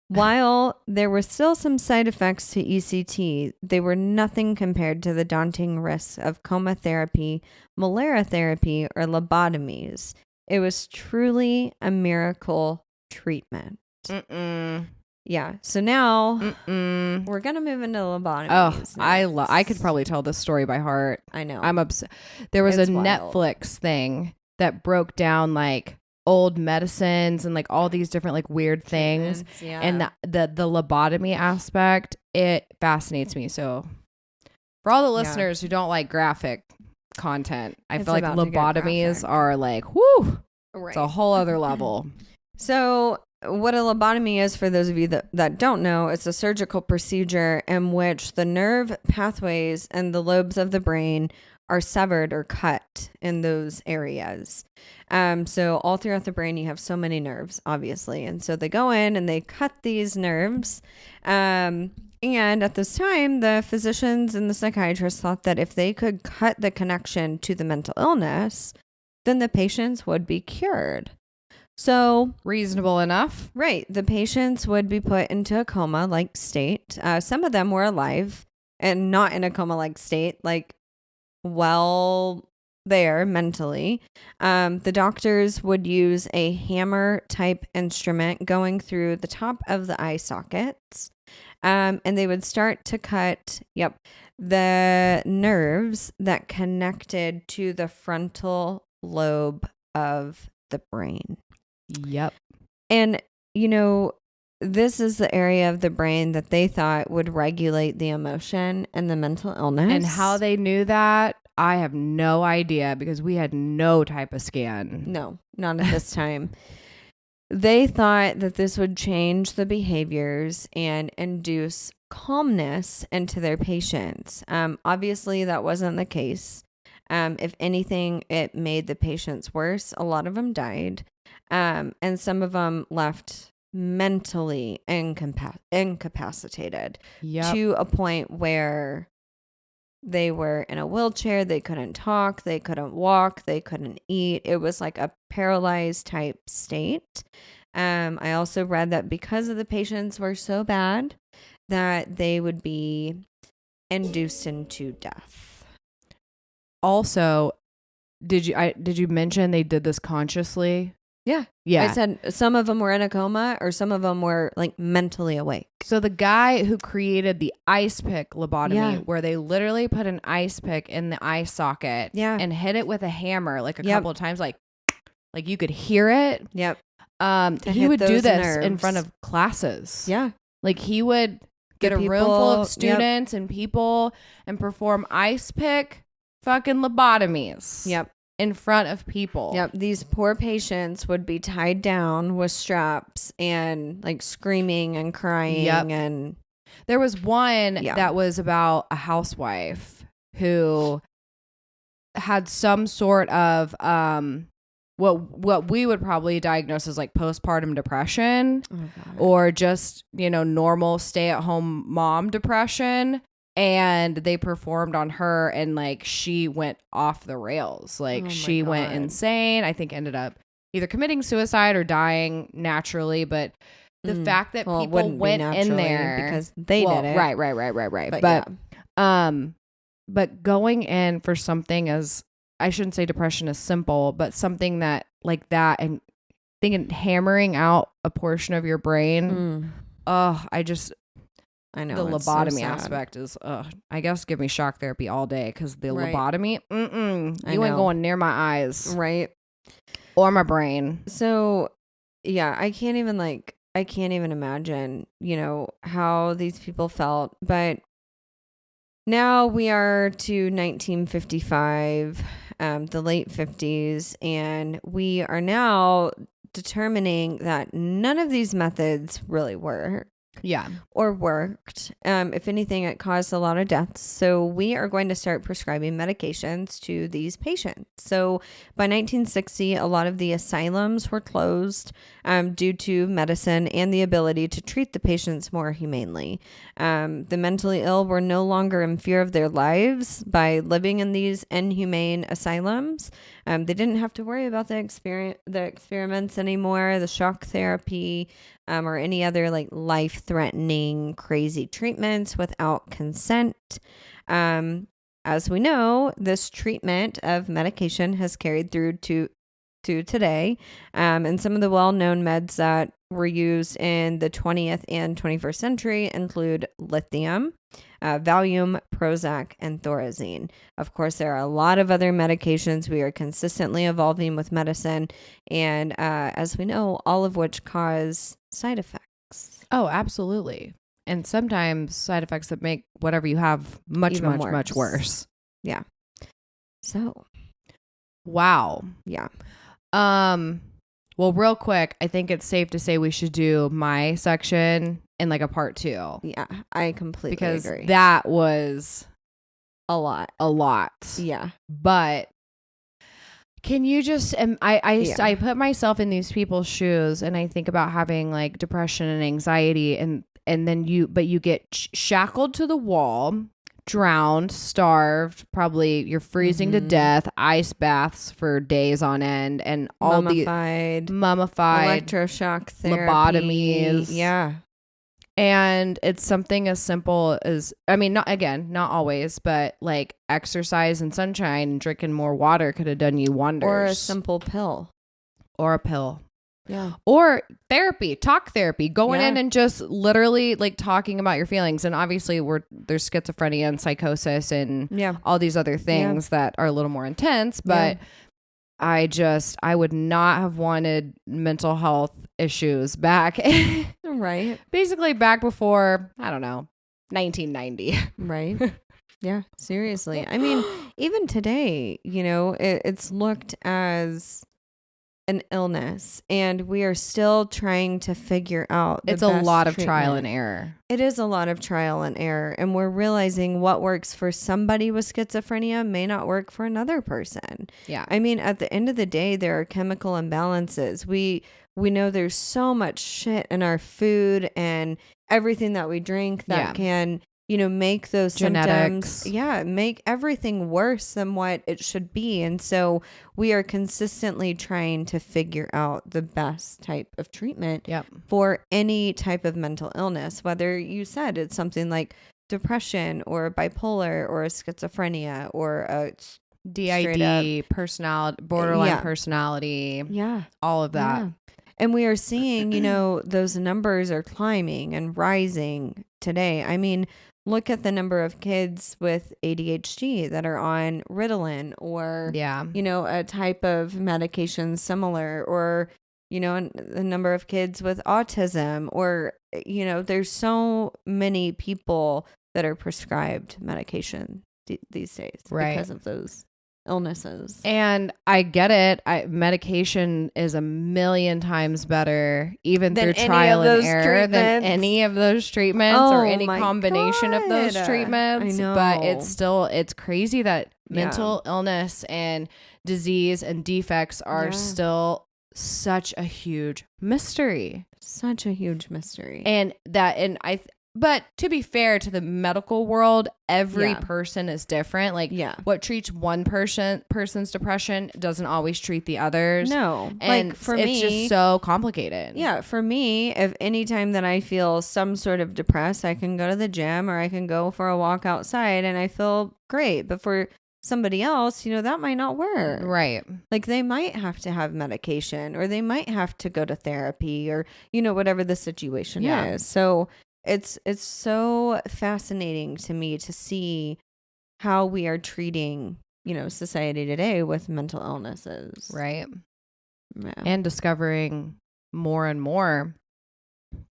While there were still some side effects to ECT, they were nothing compared to the daunting risks of coma therapy, malaria therapy, or lobotomies. It was truly a miracle treatment. Yeah. So now we're going to move into lobotomies. Oh, I could probably tell this story by heart. I know. I'm upset. There was a wild Netflix thing that broke down like old medicines and like all these different like weird things. Yeah. And the lobotomy aspect it fascinates me. So for all the listeners who don't like graphic content, I feel like lobotomies are like, whoo, it's a whole other level. So what a lobotomy is, for those of you that don't know, it's a surgical procedure in which the nerve pathways and the lobes of the brain are severed or cut in those areas. So all throughout the brain, you have so many nerves, obviously. And so they go in and they cut these nerves. And at this time, the physicians and the psychiatrists thought that if they could cut the connection to the mental illness, then the patients would be cured. So reasonable enough. Right. The patients would be put into a coma-like state. Some of them were alive and not in a coma-like state, like well there mentally. The doctors would use a hammer type instrument going through the top of the eye sockets. And they would start to cut, the nerves that connected to the frontal lobe of the brain. Yep. And, this is the area of the brain that they thought would regulate the emotion and the mental illness. And how they knew that, I have no idea, because we had no type of scan. No, not at this time. They thought that this would change the behaviors and induce calmness into their patients. Obviously, that wasn't the case. If anything, it made the patients worse. A lot of them died. And some of them left mentally incapacitated to a point where they were in a wheelchair. They couldn't talk. They couldn't walk. They couldn't eat. It was like a paralyzed type state. I also read that because of the patients were so bad that they would be induced into death. Also, did you mention they did this consciously? Yeah. I said some of them were in a coma or some of them were like mentally awake. So the guy who created the ice pick lobotomy, where they literally put an ice pick in the eye socket and hit it with a hammer like a couple of times, like you could hear it. Yep. He would do this in front of classes. Yeah. Like he would get a room full of students and people and perform ice pick fucking lobotomies. Yep. In front of people. Yep. These poor patients would be tied down with straps and like screaming and crying. And there was one that was about a housewife who had some sort of what we would probably diagnose as like postpartum depression or just, normal stay-at-home mom depression. And they performed on her and like she went off the rails. Like she went insane. I think ended up either committing suicide or dying naturally. But the fact that people went in there because they did it. Right. But going in for something as, I shouldn't say depression is simple, but something that like that and thinking hammering out a portion of your brain. I know the lobotomy aspect is, I guess, give me shock therapy all day because the lobotomy, you ain't going near my eyes, right, or my brain. So, I can't even imagine, how these people felt. But now we are to 1955, the late 50s, and we are now determining that none of these methods really work. Or worked. If anything, it caused a lot of deaths. So we are going to start prescribing medications to these patients. So by 1960, a lot of the asylums were closed due to medicine and the ability to treat the patients more humanely. The mentally ill were no longer in fear of their lives by living in these inhumane asylums. They didn't have to worry about the experiments anymore, the shock therapy, or any other like life-threatening crazy treatments without consent. As we know, this treatment of medication has carried through to today. And some of the well-known meds that were used in the 20th and 21st century include lithium, Valium, Prozac, and Thorazine. Of course, there are a lot of other medications. We are consistently evolving with medicine. And as we know, all of which cause side effects. Oh, absolutely. And sometimes side effects that make whatever you have much worse. Yeah. So. Wow. Yeah. Well, real quick, I think it's safe to say we should do my section in like a part 2. Yeah, I completely because agree. That was a lot. Yeah. But can you just, I put myself in these people's shoes and I think about having like depression and anxiety and then you get shackled to the wall, drowned, starved, probably you're freezing to death, ice baths for days on end, and all mummified, electroshock therapy, lobotomies. Yeah. And it's something as simple as, I mean, not always, but like exercise and sunshine and drinking more water could have done you wonders. Or a simple pill. Or a pill. Yeah. Or therapy, talk therapy, going in and just literally like talking about your feelings. And obviously there's schizophrenia and psychosis and all these other things that are a little more intense, but I would not have wanted mental health issues back. Right. Basically back before, I don't know, 1990. Right. Yeah, seriously. I mean, even today, it's looked as an illness, and we are still trying to figure out it's a lot of trial and error. It is a lot of trial and error, and we're realizing what works for somebody with schizophrenia may not work for another person. Yeah. I mean, at the end of the day, there are chemical imbalances. We know there's so much shit in our food and everything that we drink that can make those genetics. Symptoms, make everything worse than what it should be. And so we are consistently trying to figure out the best type of treatment for any type of mental illness, whether you said it's something like depression or bipolar or a schizophrenia or a DID, personality, borderline personality, all of that. Yeah. And we are seeing, those numbers are climbing and rising today. I mean, look at the number of kids with ADHD that are on Ritalin or, a type of medication similar, or, the number of kids with autism, or, there's so many people that are prescribed medication these days because of those illnesses. And I get it. Medication is a million times better, even through trial and error, than any of those treatments or any combination of those treatments. I know. But it's crazy that mental illness and disease and defects are still such a huge mystery. But to be fair to the medical world, every person is different. Like what treats one person's depression doesn't always treat the others. No. And like for it's me, just so complicated. Yeah. For me, if any time that I feel some sort of depressed, I can go to the gym or I can go for a walk outside and I feel great. But for somebody else, that might not work. Right. Like they might have to have medication or they might have to go to therapy or, whatever the situation is. So it's so fascinating to me to see how we are treating, society today with mental illnesses. Right. Yeah. And discovering more and more.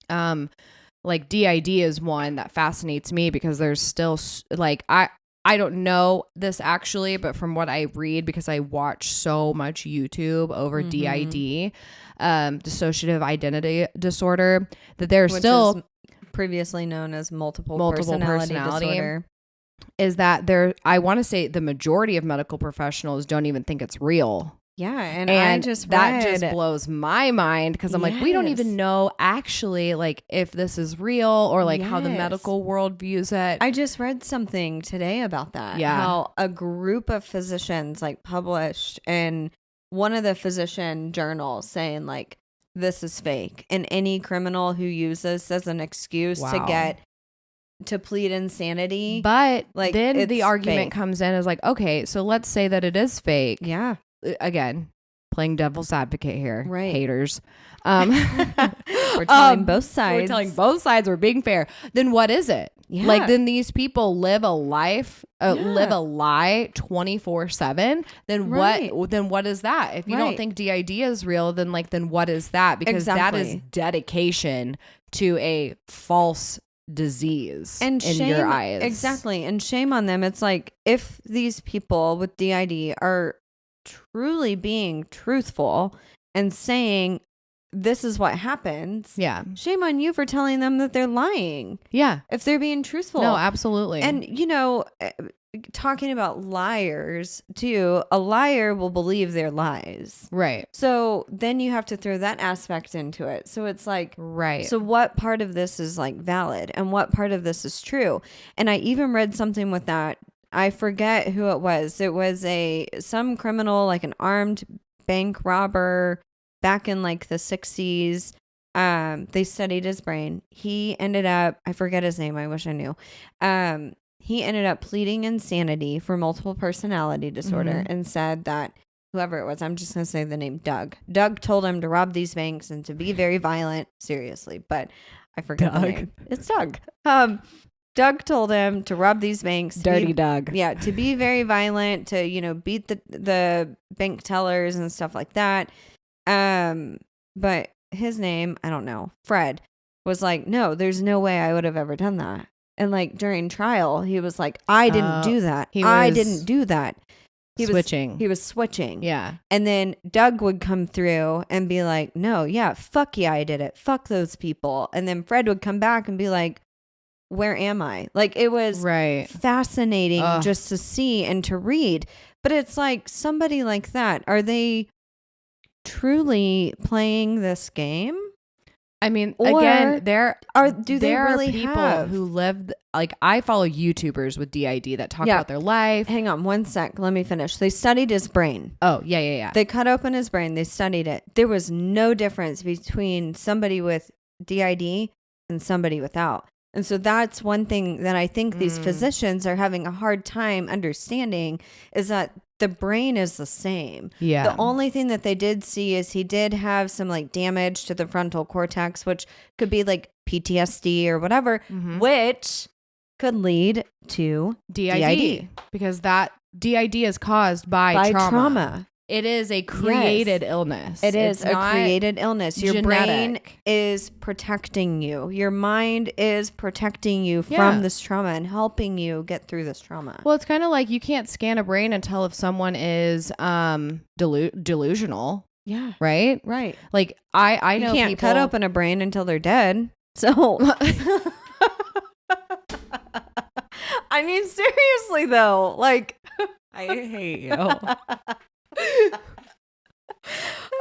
Like DID is one that fascinates me because there's still like, I don't know this actually, but from what I read, because I watch so much YouTube over DID, dissociative identity disorder, that there's still previously known as multiple personality disorder, is that I want to say the majority of medical professionals don't even think it's real. Yeah. And that just blows my mind because I'm like, we don't even know actually like if this is real or like how the medical world views it. I just read something today about that. Yeah. How a group of physicians like published in one of the physician journals saying like, this is fake. And any criminal who uses this as an excuse to plead insanity. But like then the argument comes in is like, okay, so let's say that it is fake. Yeah. Again, playing devil's advocate here. Right. Haters. We're telling both sides. We're telling both sides. We're being fair. Then what is it? Yeah. Like then these people live a life, live a lie 24/7. Then what? Then what is that? If you don't think DID is real, then what is that? Because that is dedication to a false disease and in shame, your eyes. Exactly. And shame on them. It's like, if these people with DID are truly being truthful and saying this is what happens, yeah, shame on you for telling them that they're lying. Yeah. If they're being truthful. No, absolutely. And, you know, talking about liars too, a liar will believe their lies. Right. So then you have to throw that aspect into it. So it's like, right. So what part of this is like valid and what part of this is true? And I even read something with that. I forget who it was. It was some criminal, like an armed bank robber back in like the 60s. They studied his brain. He ended up, I forget his name. I wish I knew. He ended up pleading insanity for multiple personality disorder and said that whoever it was, I'm just going to say the name Doug. Doug told him to rob these banks and to be very violent. Seriously, but I forget the name. It's Doug. Doug told him to rob these banks. Dirty Doug. Yeah, to be very violent, to, you know, beat the bank tellers and stuff like that. But his name, I don't know, Fred, was like, no, there's no way I would have ever done that. And like during trial, he was like, I didn't do that. I didn't do that. He was switching. Yeah. And then Doug would come through and be like, no, yeah, fuck yeah, I did it. Fuck those people. And then Fred would come back and be like, where am I? Like, it was fascinating just to see and to read. But it's like, somebody like that, are they truly playing this game? I mean, again, there are really people who live, like, I follow YouTubers with DID that talk about their life. Hang on one sec. Let me finish. They studied his brain. Oh, yeah. They cut open his brain. They studied it. There was no difference between somebody with DID and somebody without. And so that's one thing that I think these physicians are having a hard time understanding, is that the brain is the same. Yeah. The only thing that they did see is he did have some like damage to the frontal cortex, which could be like PTSD or whatever, which could lead to DID. Because that DID is caused by trauma. It is a created illness. It's a created illness. Your brain is protecting you. Your mind is protecting you from this trauma and helping you get through this trauma. Well, it's kind of like you can't scan a brain and tell if someone is delusional. Yeah. Right? Right. Like I know you can't people cut open a brain until they're dead. So I mean, seriously though, like I hate you.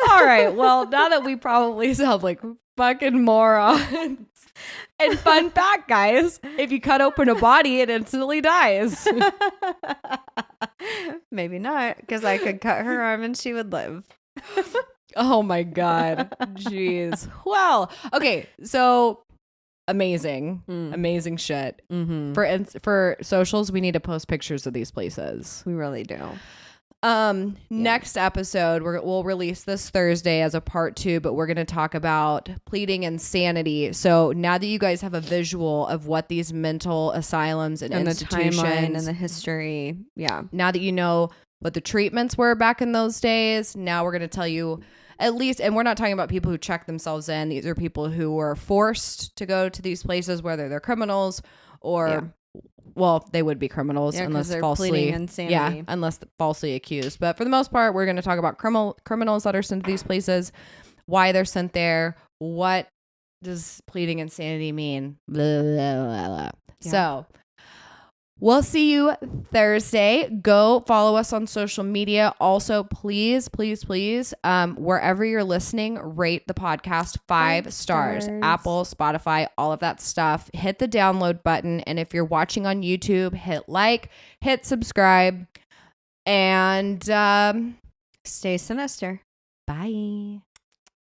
All right. Well, now that we probably sound like fucking morons. And fun fact, guys, if you cut open a body, it instantly dies. Maybe not, because I could cut her arm and she would live. Oh my God. Jeez. Well, okay. So amazing shit. For socials, we need to post pictures of these places. We really do. Next episode, we'll release this Thursday as a part 2, but we're going to talk about pleading insanity. So now that you guys have a visual of what these mental asylums and institutions, the timeline and the history. Yeah. Now that you know what the treatments were back in those days, now we're going to tell you at least, and we're not talking about people who check themselves in. These are people who were forced to go to these places, whether they're criminals or well, they would be criminals unless falsely accused. But for the most part, we're going to talk about criminals that are sent to these places, why they're sent there, what does pleading insanity mean, blah, blah, blah, blah. Yeah. So we'll see you Thursday. Go follow us on social media. Also, please, wherever you're listening, rate the podcast 5 stars. Apple, Spotify, all of that stuff. Hit the download button. And if you're watching on YouTube, hit like, hit subscribe, and stay sinister. Bye.